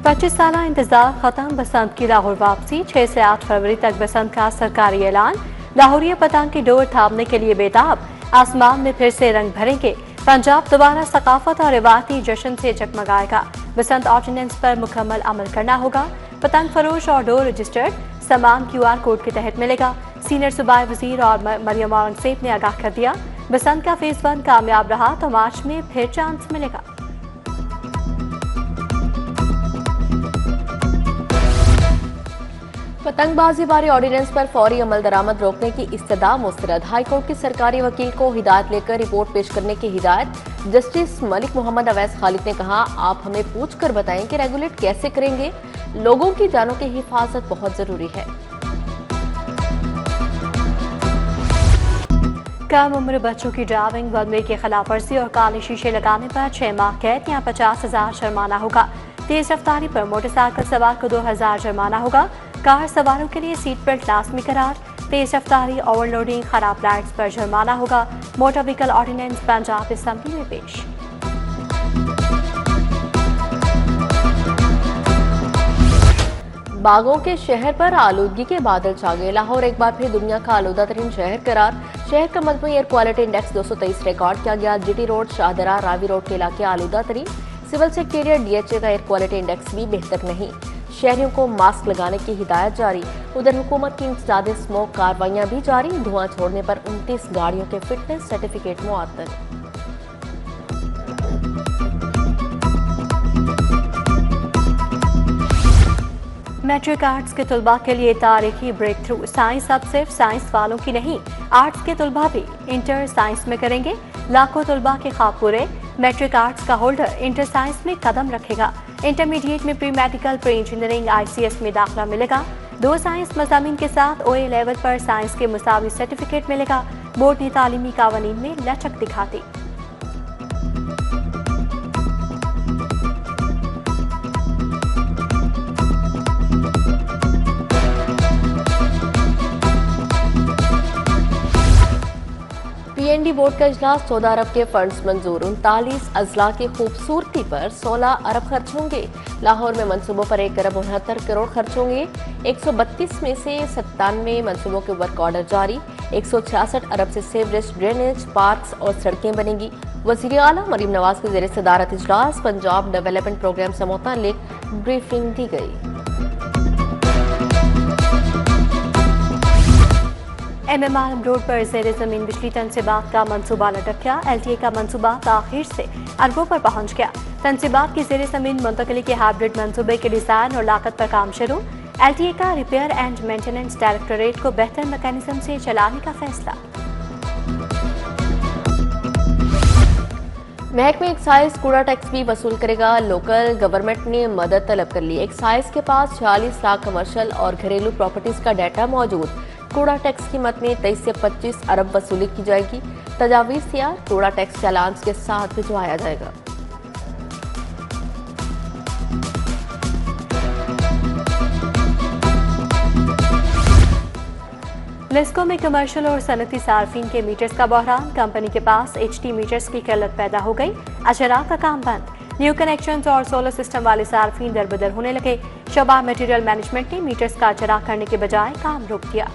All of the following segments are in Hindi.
25 साल इंतजार खत्म, बसंत की लाहौर वापसी। 6 से 8 फरवरी तक बसंत का सरकारी ऐलान। लाहौरिया पतंग की डोर थामने के लिए बेताब, आसमान में फिर से रंग भरेंगे। पंजाब दोबारा सकाफत और रिवायती जश्न से जगमगाएगा। बसंत ऑर्डिनेंस पर मुकम्मल अमल करना होगा। पतंग फरोश और डोर रजिस्टर्ड सामान QR कोड के तहत मिलेगा। सीनियर सूबाई वजीर और मरियम औरंगजेब ने आगाह कर दिया, बसंत का फेज 1 कामयाब रहा तो मार्च में फिर चांस मिलेगा। पतंगबाजी बारी ऑर्डिनेंस पर फौरी अमल दरामद रोकने की इस्तदा मुस्तरद। हाईकोर्ट के सरकारी वकील को हिदायत लेकर रिपोर्ट पेश करने की हिदायत। जस्टिस मलिक मोहम्मद अवैस खालिद ने कहा, आप हमें पूछकर बताएं कि रेगुलेट कैसे करेंगे। लोगों की जानों की हिफाजत बहुत जरूरी है। कम उम्र बच्चों की ड्राइविंग, वन-वे की खिलाफ वर्जी और काले शीशे लगाने पर 6 माह कैद या 50,000 जुर्माना होगा। तेज रफ्तारी पर मोटरसाइकिल सवार को 2,000 जुर्माना होगा। कार सवारों के लिए सीट बेल्ट लाजमी करार। तेज रफ्तारी, ओवरलोडिंग, खराब लाइट्स पर जुर्माना होगा। Motor vehicle ordinance Punjab assembly में पेश। बागों के शहर पर आलूदगी के बादल छा गए। लाहौर एक बार फिर दुनिया का आलूदा तरीन शहर करार। शहर का मजमूई एयर क्वालिटी इंडेक्स 223 रिकॉर्ड किया गया। GT road, Shahdara, Ravi road के इलाके आलूदा तरीन। सिविल सेक्रेटेरिएट DHA का एयर क्वालिटी इंडेक्स भी बेहतर नहीं। शहरियों को मास्क लगाने की हिदायत जारी। उधर हुकूमत की इंसदादे स्मोक कार्रवाइयां भी जारी। धुआं छोड़ने पर 29 गाड़ियों के फिटनेस सर्टिफिकेट मुअत्तल। मैट्रिक आर्ट्स के तुलबा के लिए तारीखी ब्रेक थ्रू। साइंस अब सिर्फ साइंस वालों की नहीं, आर्ट्स के तुलबा भी इंटर साइंस में करेंगे। लाखों तुलबा के ख्वाब पूरे। मैट्रिक आर्ट्स का होल्डर इंटर साइंस में कदम रखेगा। इंटरमीडिएट में pre medical, pre engineering, ICS में दाखिला मिलेगा। 2 साइंस मज़ामीन के साथ OA लेवल पर साइंस के मुसावी सर्टिफिकेट मिलेगा। बोर्ड ने तालीमी कावानीन में लचक दिखाती। PND बोर्ड का इजलास। 14 अरब के फंड्स मंजूर। 39 अजला की खूबसूरती पर 16 अरब खर्च होंगे। लाहौर में मंसूबों पर 1 अरब 69 करोड़ खर्च होंगे। 132 में से 97 मंसूबों के वर्क ऑर्डर जारी। 166 अरब से सीवरेज, ड्रेनेज, पार्क्स और सड़कें बनेंगी। वज़ीर आला मरीम नवाज के ज़ेर सदारत इजलास पंजाब डेवलपमेंट प्रोग्राम से मुताल्लिक ब्रीफिंग दी गई। MM आलम रोड पर ज़ेरे ज़मीन बिजली तनसीबात का मंसूबा लटक गया। LTA का मंसूबा ताखीर से अरबों पर पहुंच गया। तनसीबात की ज़ेरे ज़मीन मुंतकली के हाइब्रिड मंसूबे के डिज़ाइन और लागत पर काम शुरू। LTA का रिपेयर एंड मेंटेनेंस डायरेक्टोरेट को बेहतर मैकेनिज्म से चलाने का फैसला। महकमे एक्साइज कूड़ा टैक्स भी वसूल करेगा। लोकल गवर्नमेंट ने मदद तलब कर ली। एक्साइज के पास 46 लाख कमर्शियल और घरेलू प्रॉपर्टीज का डाटा मौजूद। कूड़ा टैक्स कीमत में 23 से 25 अरब वसूली की जाएगी। तजावीज़ तैयार, कूड़ा टैक्स चालान्स के साथ भिजवाया जाएगा। लिस्को में कमर्शियल और सनती सार्फिन के मीटर्स का बहरान। कंपनी के पास HT मीटर्स की किल्लत पैदा हो गई। अजरा का काम बंद। न्यू कनेक्शंस और सोलर सिस्टम वाले सार्फिन दरबदर होने लगे। शोबा मटेरियल मैनेजमेंट ने मीटर्स का अजरा करने के बजाय काम रोक दिया।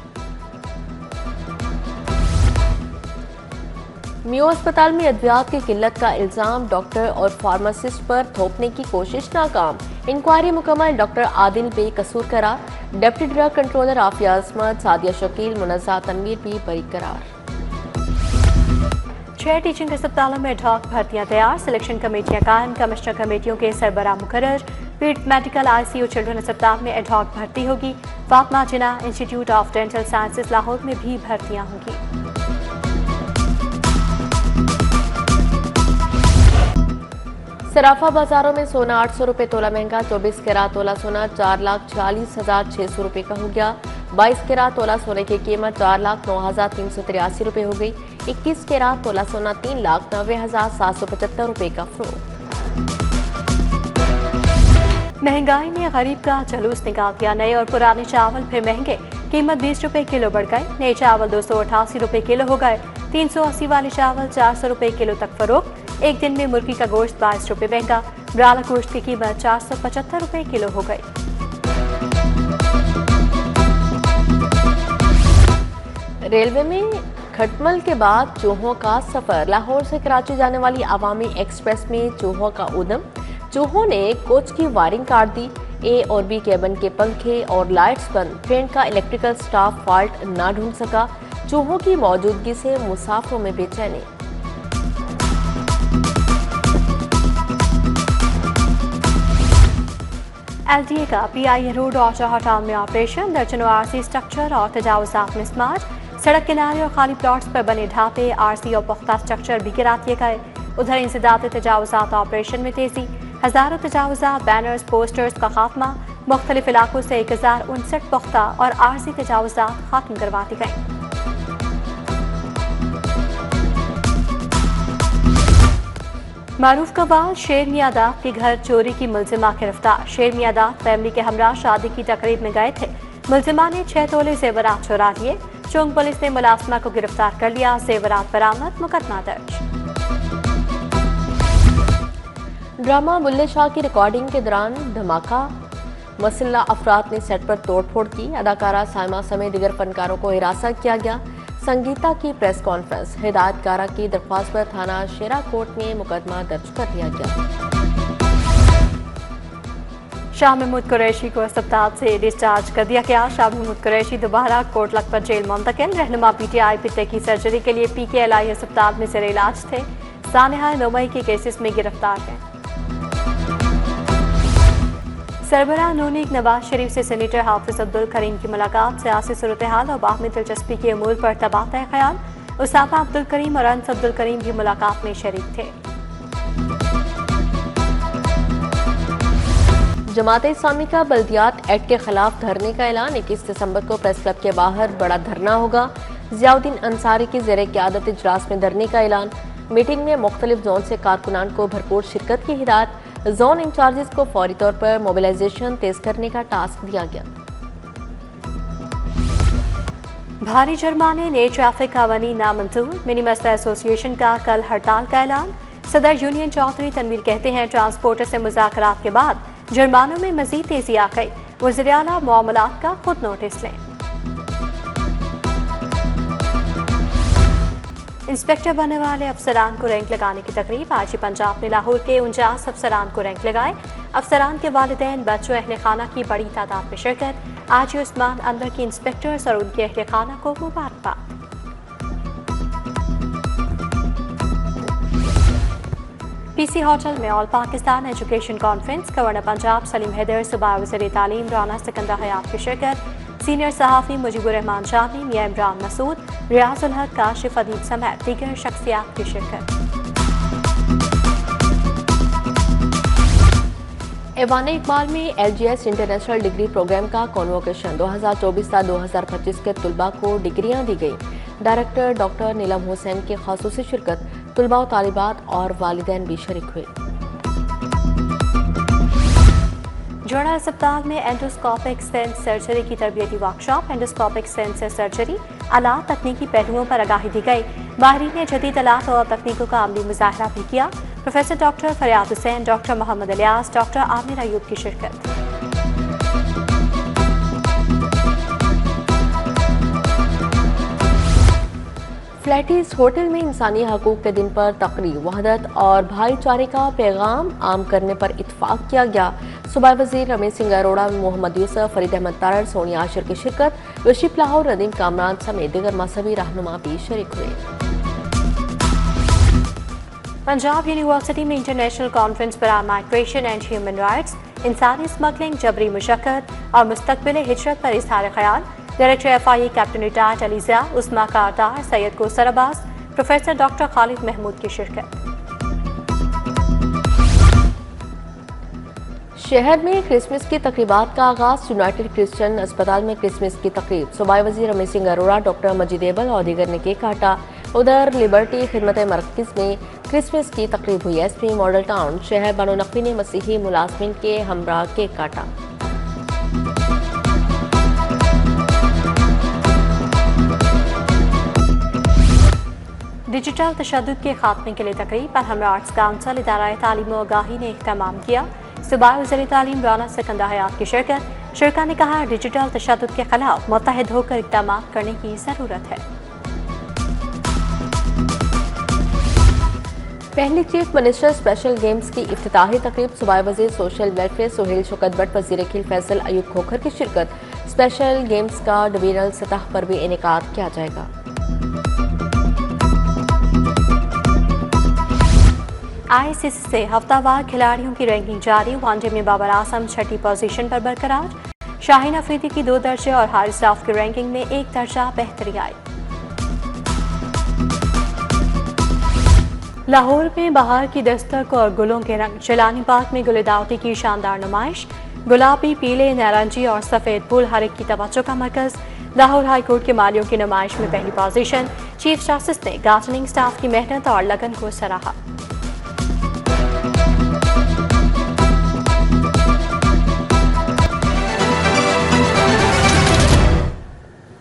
मियो अस्पताल में अद्वियात की किल्लत का इल्जाम। डॉक्टर और फार्मासिस्ट पर थोपने की कोशिश नाकाम। इंक्वायरी मुकम्मल। डॉक्टर आदिल बेकसूर करार। डिप्टी ड्रग कंट्रोलर आफिया असमत, सादिया शकील, मुनज़्ज़ा तनवीर भी बरी करार। 6 टीचिंग अस्पतालों में एडहॉक भर्तियां तैयार। सिलेक्शन कमेटियां कायम। कमिश्नर कमेटियों के सरबराह मुकर्रर। पीट मेडिकल ICU चिल्ड्रन अस्पताल में एडहॉक भर्ती होगी। Fatima Jinnah institute of dental sciences Lahore में भी भर्तियां होंगी। सराफा बाजारों में सोना 800 रुपए तोला महंगा। 24 कैरात तोला सोना 4,46,600 रुपए का हो गया। 22 कैरात तोला सोने की कीमत 4,09,383 रुपए हो गई। 21 कैरात तोला सोना 3,90,775 रुपए का फरोख्त। महंगाई ने गरीब का जुलूस निकाल दिया। नए और पुराने चावल फिर महंगे। कीमत 20 रुपए किलो बढ़ गई। नए चावल 288 रुपए किलो हो गए। 380 वाले चावल 400 रुपए किलो तक फरोख्त। एक दिन में मुर्गी का गोश्त 22 रुपए महंगा, ब्राला गोश्त की कीमत 475 रुपए किलो हो गई। रेलवे में खटमल के बाद चूहों का सफर। लाहौर से कराची जाने वाली अवामी एक्सप्रेस में चूहों का उद्यम। चूहों ने कोच की वायरिंग काट दी। ए और बी केबिन के पंखे और लाइट्स बंद। ट्रेन का इलेक्ट्रिकल स्टाफ फॉल्ट ना ढूंढ सका। चूहों की मौजूदगी से मुसाफिरों में बेचैनी। LDA का PIA रोड और जौहर टाउन में ऑपरेशन। दर्जनों RC स्ट्रक्चर और तजावुजात में स्मार्ट। सड़क किनारे और खाली प्लॉट्स पर बने ढाबे, RC और पुख्ता स्ट्रक्चर भी गिरा दिए गए। उधर इंसदाद तजावुजात ऑपरेशन में तेजी। हजारों तजावुजात, बैनर्स, पोस्टर्स का खात्मा। मुख्तलिफ इलाकों से 1059 पुख्ता और RC तजावुजात खात्म करवा दी गई। मारूफ कवाल शेर मियादाद के घर चोरी की मुलजिमा गिरफ्तार। शेर मियादाद फैमिली के हमरा शादी की तकरीब में गए थे। मुलजिमा ने 6 तोले जेवरात चुरा लिए। चौंक पुलिस ने मुलाजमा को गिरफ्तार कर लिया। जेवरात बरामद, मुकदमा दर्ज। ड्रामा बुल्ले शाह की रिकॉर्डिंग के दौरान धमाका। मुसल्ला अफराद ने सेट पर तोड़फोड़ की। अदाकारा साइमा समेत दीगर फनकारों को हिरासत किया गया। संगीता की प्रेस कॉन्फ्रेंस। हिदायतकारा की दरख्वास्त पर थाना शेरा कोर्ट में मुकदमा दर्ज कर दिया गया। शाह महमूद कुरैशी को अस्पताल से डिस्चार्ज कर दिया गया। शाह महमूद कुरैशी दोबारा कोट लखपत जेल मुंतकिल। रहनुमा PTI पित्ते की सर्जरी के लिए PKLI अस्पताल में जेर इलाज थे। सानहा 9 मई के केसेस में गिरफ्तार हैं। सरबराह नून लीग नवाज शरीफ से सेनेटर हाफिज अब्दुल करीम की मुलाकात। सियासी सूरत हाल और बाहमी दिलचस्पी के अमूर पर तबादला ख्याल। उसामा अब्दुल करीम और अनस अब्दुल करीम भी मुलाकात में शरीक थे। जमात इस्लामी का बल्दियात एक्ट के खिलाफ धरने का ऐलान। 21 दिसंबर को प्रेस क्लब के बाहर बड़ा धरना होगा। जियाउद्दीन अंसारी की ज़ेरे क़यादत इजलास में धरने का ऐलान। मीटिंग में मुख्तलिफ जोन से कारकुनान को भरपूर शिरकत की हिदायत। जोन इंचार्जेस को फौरी तौर पर मोबिलाइजेशन तेज करने का टास्क दिया गया। भारी जुर्माने, नए ट्रैफिक कानून नामंजूर। मिनी मसला एसोसिएशन का कल हड़ताल का ऐलान। सदर यूनियन चौधरी तनवीर कहते हैं ट्रांसपोर्टर से मुज़ाकरात के बाद जुर्मानों में मजीद तेजी आ गई। वज़ीर आला मामलात का खुद नोटिस लें। इंस्पेक्टर बनने वाले अफसरान को रैंक लगाने की तकरीब। आज ही पंजाब में लाहौर के 49 अफसरान को रैंक लगाए। अफसरान के वालिदैन, बच्चों, अहले खाना की बड़ी तादाद में शिरकत। आज उस्मान अनवर की इंस्पेक्टर्स और उनके अहले खाना को मुबारकबाद। PC होटल में all Pakistan education conference. Governor Punjab Salim Haider, सूबा वज़ीर तालीम राना सिकंदर हयात की शिरकत। सीनियर सहाफ़ी मुजीबुर रहमान जामी, मियां इमरान मसूद, रियाजुल हक, काशिफ अदीब समेत दीगर शख्सियात की शिरकत। ऐवान इकबाल में LGS इंटरनेशनल डिग्री प्रोग्राम का कॉन्वोकेशन। 2024 से 2025 के तुलबा को डिग्रियां दी गई। डायरेक्टर डॉक्टर नीलम हुसैन की खासूसी शिरकत। तुलबा व तालिबात और वालिदैन भी शरीक हुए। जोड़ा अस्पताल में एंडोस्कोपिक स्टेंट सर्जरी की तरबियती वर्कशॉप। एंडोस्कोपिक स्टेंट से सर्जरी, आलात, तकनीकी पहलुओं पर आगाही दी गई। माहिरीन ने जदीद आलात और तकनीकों का अमली मुजाहरा भी किया। प्रोफेसर डॉक्टर फरियाद हुसैन, डॉक्टर मोहम्मद इलियास, डॉक्टर आमिर अयूब की शिरकत। फ्लैटिस होटल में इंसानी हकूक के दिन पर तकरीब। वहदत और भाईचारे का पैगाम आम करने पर इत्फाक किया गया। सूबाई वज़ीर रमेश सिंह अरोड़ा, मोहम्मद यूसुफ, फरीद अहमद तारड़, सोनिया आशिर की शिरकत। रशीद लाहौर, नदीम कामरान समेत दीगर मजहबी रहनुमा भी शरीक हुए। पंजाब यूनिवर्सिटी में इंटरनेशनल कॉन्फ्रेंस पर माइग्रेशन एंड ह्यूमन राइट्स, इंसानी स्मगलिंग, जबरी मुशक्कत और मुस्तकबिल हिजरत पर इज़हार ख्याल। Director FIA captain retired Aliza, Usma Kardar, Syed Kausar Abbas, professor doctor Khalid Mahmood की शिरकत। शहर में क्रिसमस की तकरीबात का आगाज। यूनाइटेड क्रिश्चियन अस्पताल में क्रिसमस की तकरीब। सूबाई वज़ीर रमेश सिंह अरोड़ा, डॉक्टर मजीद एबल और दीगर ने केक काटा। उधर लिबर्टी खिदमत मरकज़ में क्रिसमस की तकरीब हुई। SP मॉडल टाउन शहर बानो नकवी ने मसीही मुलाजमिन के हमरा केक काटा। डिजिटल तशद्दुद के खात्मे के लिए तकरीब पर हमरा आर्ट्स काउंसिल इदारा तालीम व आगाही ने इख्तिमाम किया। सूबाई वज़ीर तालीम राना सिकंदर हयात की शिरकत ने कहा, डिजिटल तशद्दुद के खिलाफ मुत्तहिद होकर इक़दाम करने की ज़रूरत है। पहली चीफ मिनिस्टर स्पेशल गेम्स की इफ्तिताही तकरीब सूबाई वज़ीर सोशल वेलफेयर सुहेल शौकत भट्ट, वज़ीर खिल फैसल अयूब खोखर की शिरकत। स्पेशल गेम्स का डिवीजनल सतह पर भी इनेकाद किया जाएगा। ICC से हफ्तावार खिलाड़ियों की रैंकिंग जारी। वनडे में बाबर आजम 6ठी पोजीशन पर बरकरार। शाहीन अफरीदी की 2 दर्जे और हारिस राउफ की रैंकिंग में 1 दर्जा बेहतरी आई। लाहौर में बहार की दस्तक और गुलों के रंग। जिलानी पार्क में गुलदावती की शानदार नुमाइश। गुलाबी, पीले, नारंगी और सफेद फूल हर एक की तवज्जो का मरकज। लाहौर हाई कोर्ट के मालियों की नुमाइश में पहली पोजीशन। चीफ जस्टिस ने गार्डनिंग स्टाफ की मेहनत और लगन को सराहा।